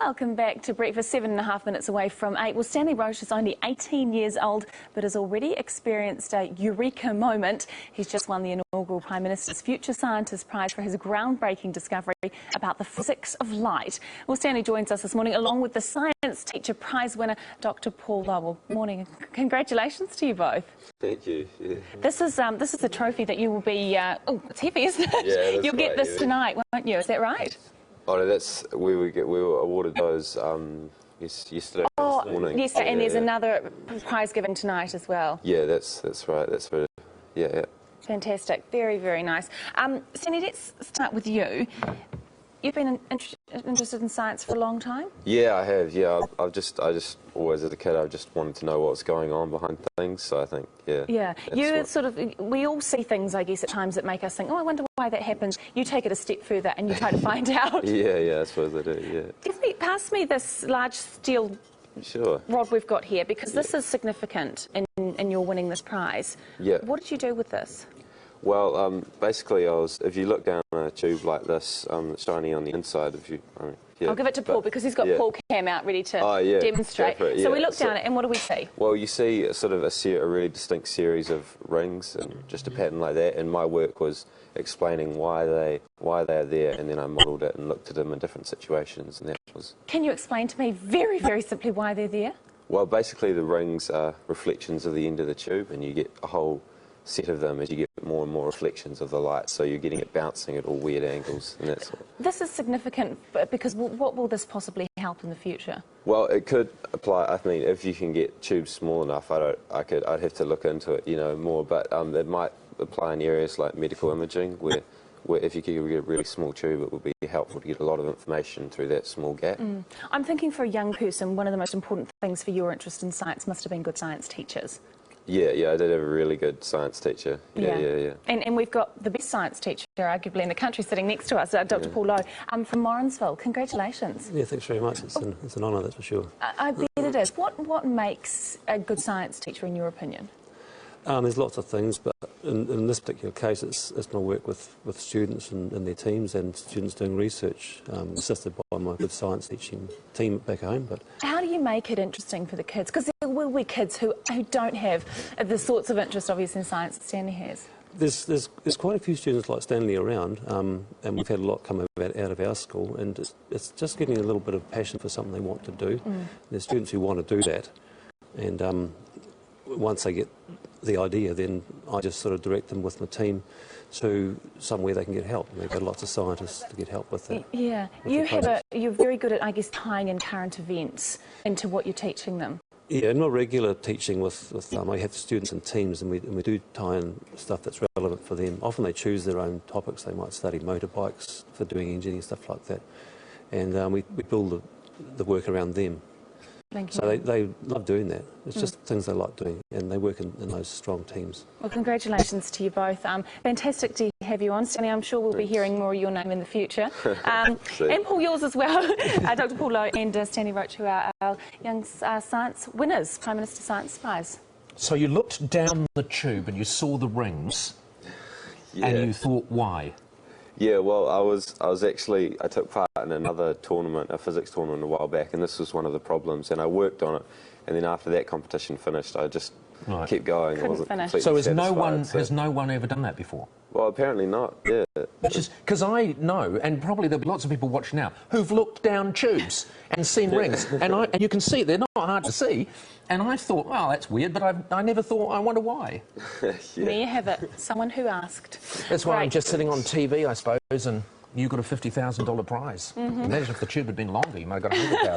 Welcome back to breakfast, 7.5 minutes away from 8. Well, Stanley Roche is only 18 years old, but has already experienced a eureka moment. He's just won the inaugural Prime Minister's Future Scientist Prize for his groundbreaking discovery about the physics of light. Well, Stanley joins us this morning along with the Science Teacher Prize winner, Dr. Paul Lowe. Morning. Congratulations to you both. Thank you. Yeah. This is the trophy that you will be, oh, it's heavy, isn't it? Yeah, that's You'll get this tonight, won't you? Is that right? Oh, no, that's we were awarded those yesterday morning. Yes, and there's another prize given tonight as well. Yeah, that's right. That's for yeah. Fantastic, very, very nice. Sandy, let's start with you. You've been interested in science for a long time? Yeah, I have. Yeah, I just always as a kid I just wanted to know what's going on behind things. So I think yeah. You sort of, we all see things, I guess, at times that make us think, oh, I wonder why that happens. You take it a step further and you try to find out. Yeah, I suppose I do. Yeah. Pass me this large steel rod we've got here, because this is significant in your winning this prize. Yeah. What did you do with this? Well, basically, if you look down a tube like this, it's shiny on the inside. I'll give it to Paul because he's got Paul Cam out ready to demonstrate. So we look down it, and what do we see? Well, you see a sort of a really distinct series of rings and just a pattern like that. And my work was explaining why they're there, and then I modelled it and looked at them in different situations. And that was. Can you explain to me very, very simply why they're there? Well, basically, the rings are reflections of the end of the tube, and you get a whole set of them as you get more and more reflections of the light, so you're getting it bouncing at all weird angles, and that's what. This is significant because what will this possibly help in the future? Well, it could apply. I mean, if you can get tubes small enough, I'd have to look into it, more. But it might apply in areas like medical imaging, where if you could get a really small tube, it would be helpful to get a lot of information through that small gap. I'm thinking for a young person, one of the most important things for your interest in science must have been good science teachers. Yeah, I did have a really good science teacher. Yeah. And we've got the best science teacher, arguably, in the country sitting next to us, Dr. Paul Lowe, from Morrinsville. Congratulations. Yeah, thanks very much. It's an honour, that's for sure. I bet it is. What makes a good science teacher, in your opinion? There's lots of things, but in this particular case, it's my work with students and their teams and students doing research, assisted by my good science teaching team back home. But how do you make it interesting for the kids? Because there will be kids who don't have the sorts of interest, obviously, in science that Stanley has. There's quite a few students like Stanley around, and we've had a lot come out of our school, and it's just getting a little bit of passion for something they want to do. There's students who want to do that, and once they get the idea, then I just sort of direct them with my team to somewhere they can get help. They've got lots of scientists to get help with that. Yeah, you're very good at, I guess, tying in current events into what you're teaching them. Yeah, in my regular teaching with I have students in teams, and we do tie in stuff that's relevant for them. Often they choose their own topics. They might study motorbikes for doing engineering, stuff like that. And we build the work around them. So they love doing that. It's just things they like doing, and they work in those strong teams. Well, congratulations to you both. Fantastic to have you on, Stanley. I'm sure we'll be hearing more of your name in the future. And Paul, yours as well. Dr. Paul Lowe and Stanley Roche, who are our young science winners, Prime Minister Science Prize. So you looked down the tube and you saw the rings, and you thought, why? Yeah, well, I took part in another tournament, a physics tournament a while back, and this was one of the problems, and I worked on it, and then after that competition finished, I just kept going. Couldn't finish. So has no one ever done that before? Well, apparently not, yeah. Because I know, and probably there'll be lots of people watching now, who've looked down tubes and seen rings, and you can see, they're not hard to see, and I thought, well, that's weird, but I never thought, I wonder why. There you have it, someone who asked. That's why I'm just sitting on TV, I suppose, and you got a $50,000 prize. Imagine if the tube had been longer, you might have got $100,000.